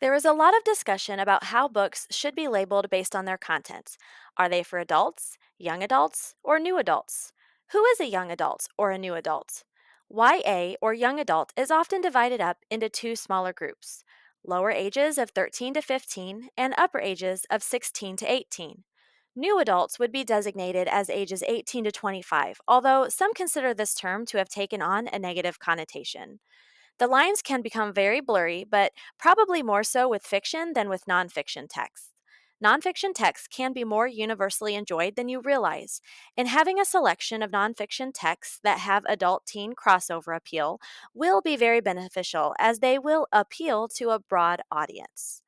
There is a lot of discussion about how books should be labeled based on their content. Are they for adults, or new adults? Who is a young adult or a new adult? YA or young adult is often divided up into two smaller groups: lower ages of 13 to 15 and upper ages of 16 to 18. New adults would be designated as ages 18 to 25, although some consider this term to have taken on a negative connotation. The lines can become very blurry, but probably more so with fiction than with nonfiction texts. Nonfiction texts can be more universally enjoyed than you realize, and having a selection of nonfiction texts that have adult teen crossover appeal will be very beneficial as they will appeal to a broad audience.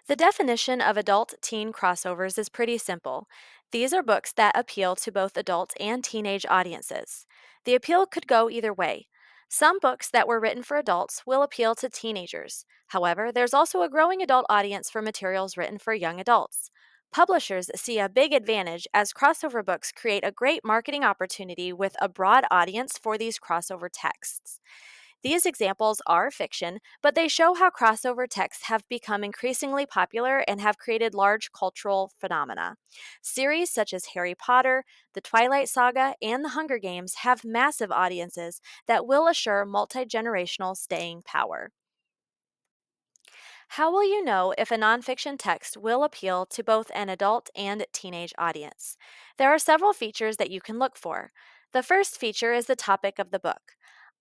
The definition of adult teen crossovers is pretty simple. These are books that appeal to both adult and teenage audiences. The appeal could go either way. Some books that were written for adults will appeal to teenagers. However, there's also a growing adult audience for materials written for young adults. Publishers see a big advantage as crossover books create a great marketing opportunity with a broad audience for these crossover texts. These examples are fiction, but they show how crossover texts have become increasingly popular and have created large cultural phenomena. Series such as Harry Potter, The Twilight Saga, and The Hunger Games have massive audiences that will assure multi generational staying power. How will you know if a nonfiction text will appeal to both an adult and teenage audience? There are several features that you can look for. The first feature is the topic of the book.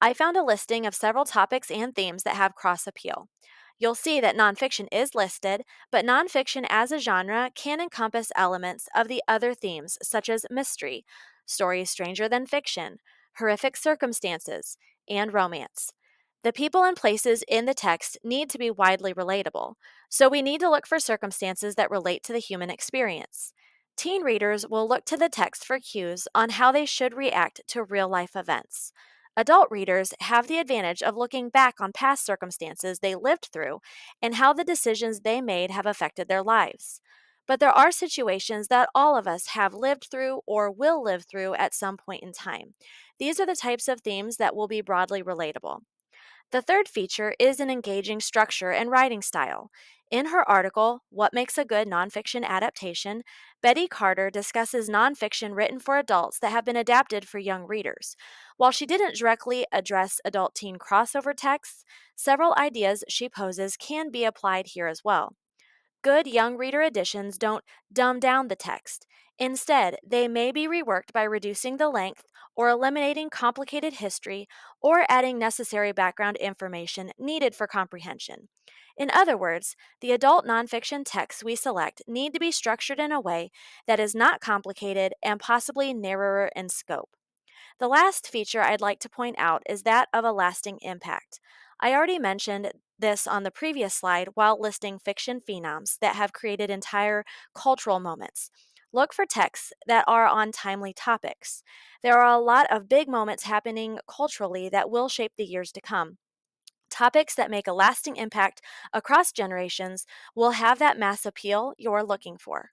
I found a listing of several topics and themes that have cross appeal. You'll see that nonfiction is listed, but nonfiction as a genre can encompass elements of the other themes, such as mystery, stories stranger than fiction, horrific circumstances, and romance. The people and places in the text need to be widely relatable, so we need to look for circumstances that relate to the human experience. Teen readers will look to the text for cues on how they should react to real life events. Adult readers have the advantage of looking back on past circumstances they lived through and how the decisions they made have affected their lives. But there are situations that all of us have lived through or will live through at some point in time. These are the types of themes that will be broadly relatable. The third feature is an engaging structure and writing style. In her article, What Makes a Good Nonfiction Adaptation, Betty Carter discusses nonfiction written for adults that have been adapted for young readers. While she didn't directly address adult teen crossover texts, several ideas she poses can be applied here as well. Good young reader editions don't dumb down the text. Instead, they may be reworked by reducing the length or eliminating complicated history or adding necessary background information needed for comprehension. In other words, the adult nonfiction texts we select need to be structured in a way that is not complicated and possibly narrower in scope. The last feature I'd like to point out is that of a lasting impact. I already mentioned this on the previous slide while listing fiction phenoms that have created entire cultural moments. Look for texts that are on timely topics. There are a lot of big moments happening culturally that will shape the years to come. Topics that make a lasting impact across generations will have that mass appeal you're looking for.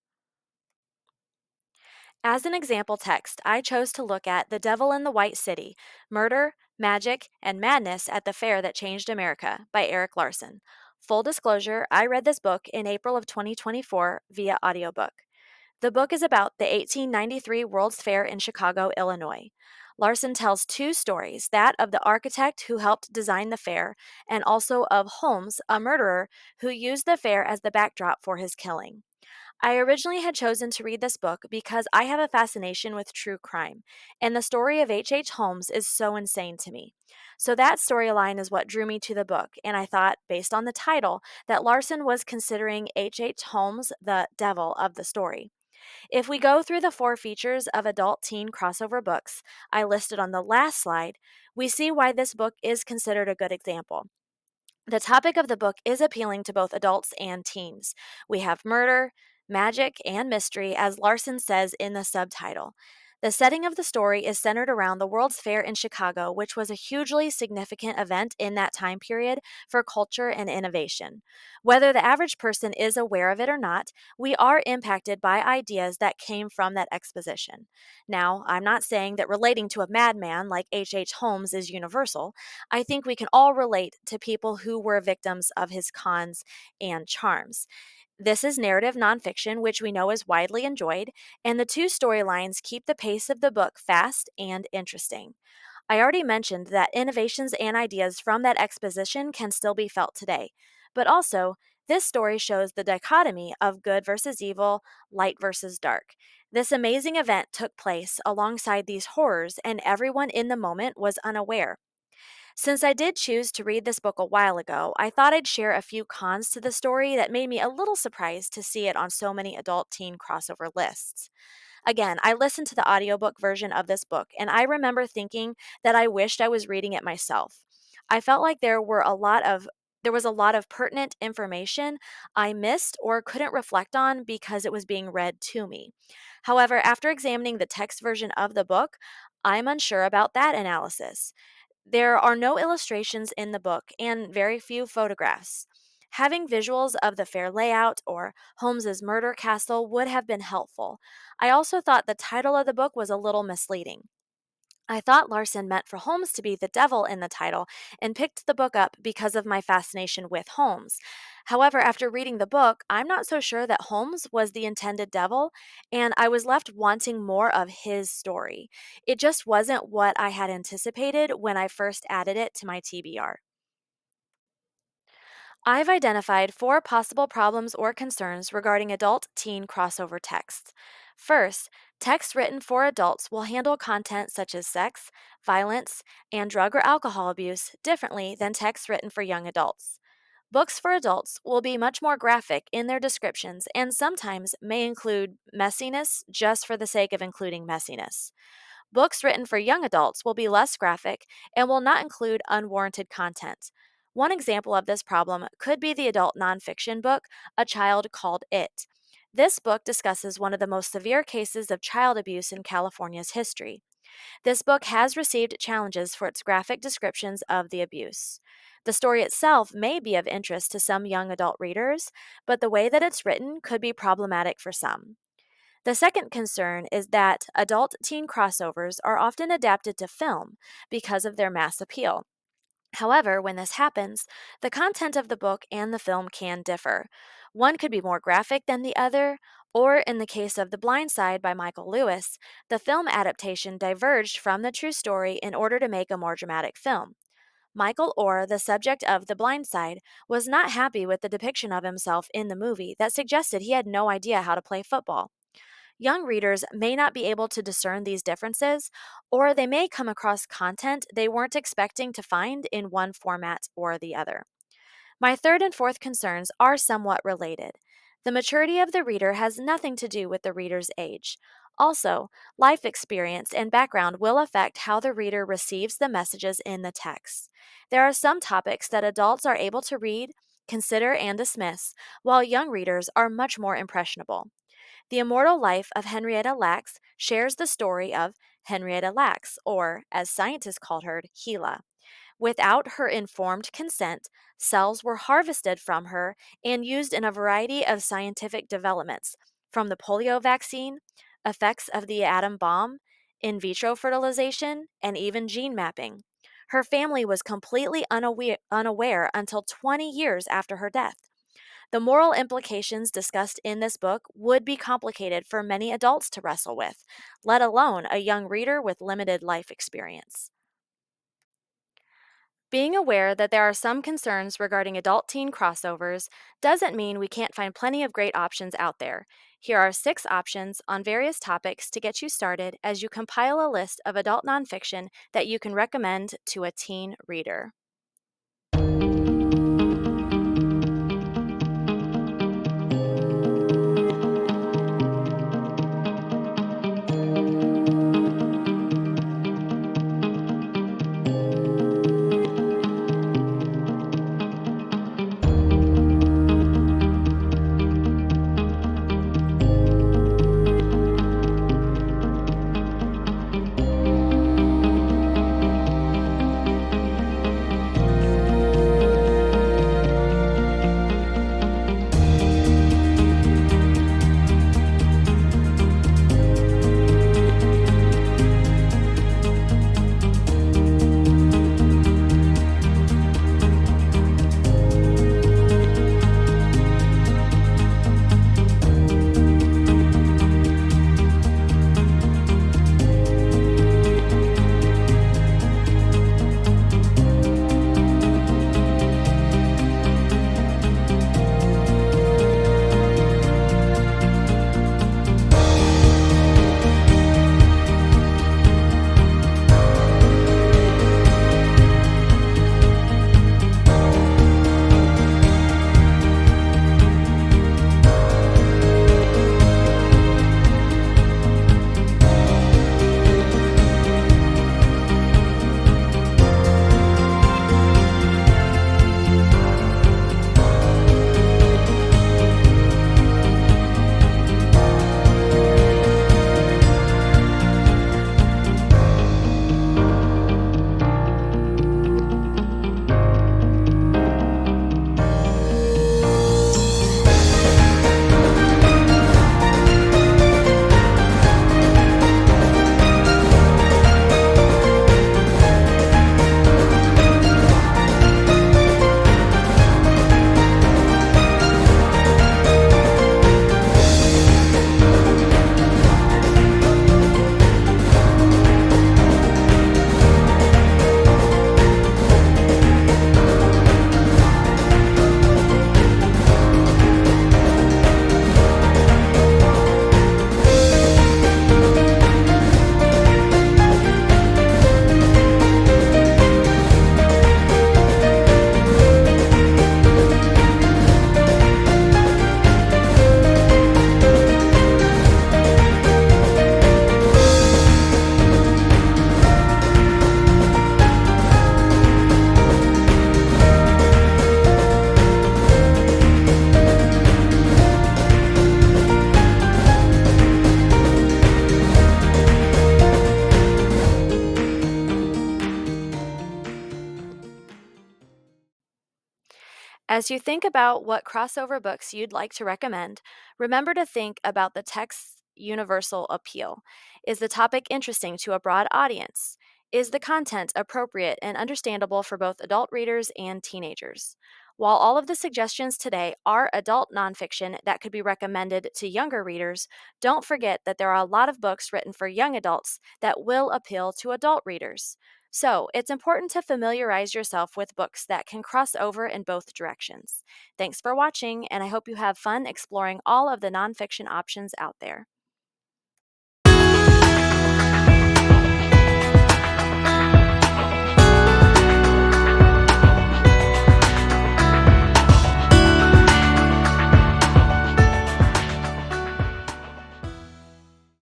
As an example text, I chose to look at The Devil in the White City: Murder, Magic, and Madness at the Fair That Changed America by Eric Larson. Full disclosure, I read this book in April of 2024 via audiobook. The book is about the 1893 World's Fair in Chicago, Illinois. Larson tells two stories: that of the architect who helped design the fair, and also of Holmes, a murderer who used the fair as the backdrop for his killing. I originally had chosen to read this book because I have a fascination with true crime, and the story of H. Holmes is so insane to me. So that storyline is what drew me to the book, and I thought, based on the title, that Larson was considering H. Holmes the devil of the story. If we go through the four features of adult teen crossover books I listed on the last slide, we see why this book is considered a good example. The topic of the book is appealing to both adults and teens. We have murder, magic, and mystery, as Larson says in the subtitle. The setting of the story is centered around the World's Fair in Chicago, which was a hugely significant event in that time period for culture and innovation. Whether the average person is aware of it or not, we are impacted by ideas that came from that exposition. Now, I'm not saying that relating to a madman like H. Holmes is universal. I think we can all relate to people who were victims of his cons and charms. This is narrative nonfiction, which we know is widely enjoyed, and the two storylines keep the pace of the book fast and interesting. I already mentioned that innovations and ideas from that exposition can still be felt today, but also, this story shows the dichotomy of good versus evil, light versus dark. This amazing event took place alongside these horrors, and everyone in the moment was unaware. Since I did choose to read this book a while ago, I thought I'd share a few cons to the story that made me a little surprised to see it on so many adult teen crossover lists. Again, I listened to the audiobook version of this book, and I remember thinking that I wished I was reading it myself. I felt like there was a lot of pertinent information I missed or couldn't reflect on because it was being read to me. However, after examining the text version of the book, I'm unsure about that analysis. There are no illustrations in the book and very few photographs. Having visuals of the fair layout or Holmes's murder castle would have been helpful. I also thought the title of the book was a little misleading. I thought Larson meant for Holmes to be the devil in the title and picked the book up because of my fascination with Holmes. However, after reading the book, I'm not so sure that Holmes was the intended devil, and I was left wanting more of his story. It just wasn't what I had anticipated when I first added it to my TBR. I've identified four possible problems or concerns regarding adult teen crossover texts. First, texts written for adults will handle content such as sex, violence, and drug or alcohol abuse differently than texts written for young adults. Books for adults will be much more graphic in their descriptions and sometimes may include messiness just for the sake of including messiness. Books written for young adults will be less graphic and will not include unwarranted content. One example of this problem could be the adult nonfiction book, A Child Called It. This book discusses one of the most severe cases of child abuse in California's history. This book has received challenges for its graphic descriptions of the abuse. The story itself may be of interest to some young adult readers, but the way that it's written could be problematic for some. The second concern is that adult teen crossovers are often adapted to film because of their mass appeal. However, when this happens, the content of the book and the film can differ. One could be more graphic than the other, or in the case of The Blind Side by Michael Lewis, the film adaptation diverged from the true story in order to make a more dramatic film. Michael Orr, the subject of The Blind Side, was not happy with the depiction of himself in the movie that suggested he had no idea how to play football. Young readers may not be able to discern these differences, or they may come across content they weren't expecting to find in one format or the other. My third and fourth concerns are somewhat related. The maturity of the reader has nothing to do with the reader's age. Also, life experience and background will affect how the reader receives the messages in the text. There are some topics that adults are able to read, consider, and dismiss, while young readers are much more impressionable. The Immortal Life of Henrietta Lacks shares the story of Henrietta Lacks, or, as scientists called her, Gila. Without her informed consent, cells were harvested from her and used in a variety of scientific developments, from the polio vaccine, effects of the atom bomb, in vitro fertilization, and even gene mapping. Her family was completely unaware until 20 years after her death. The moral implications discussed in this book would be complicated for many adults to wrestle with, let alone a young reader with limited life experience. Being aware that there are some concerns regarding adult teen crossovers doesn't mean we can't find plenty of great options out there. Here are 6 options on various topics to get you started as you compile a list of adult nonfiction that you can recommend to a teen reader. As you think about what crossover books you'd like to recommend, remember to think about the text's universal appeal. Is the topic interesting to a broad audience? Is the content appropriate and understandable for both adult readers and teenagers? While all of the suggestions today are adult nonfiction that could be recommended to younger readers, don't forget that there are a lot of books written for young adults that will appeal to adult readers. So, it's important to familiarize yourself with books that can cross over in both directions. Thanks for watching, and I hope you have fun exploring all of the nonfiction options out there.